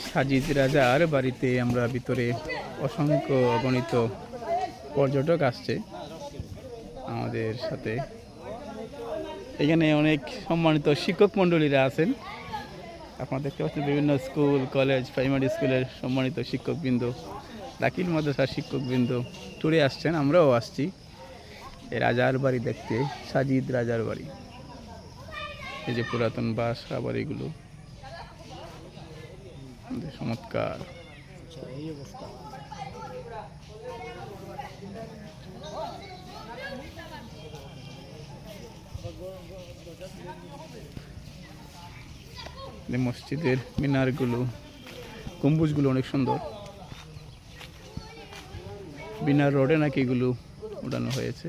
সাজিদ রাজার বাড়িতে আমরা ভিতরে অসংখ্য অগণিত পর্যটক আসছে আমাদের সাথে। এখানে অনেক সম্মানিত শিক্ষক মণ্ডলীরা আছেন। আপনারা দেখতে পাচ্ছেন বিভিন্ন স্কুল, কলেজ, প্রাইমারি স্কুলের সম্মানিত শিক্ষকবৃন্দ, দাখিল মাদ্রাসার শিক্ষকবৃন্দ ট্যুরে আসছেন। আমরাও আসছি এই রাজার বাড়ি দেখতে, সাজিদ রাজার বাড়ি। এই যে পুরাতন বাসা বাড়িগুলো, চমৎকার। মসজিদের মিনারগুলো, গম্বুজগুলো অনেক সুন্দর। বিনার রোডে নাকি এগুলো উড়ানো হয়েছে।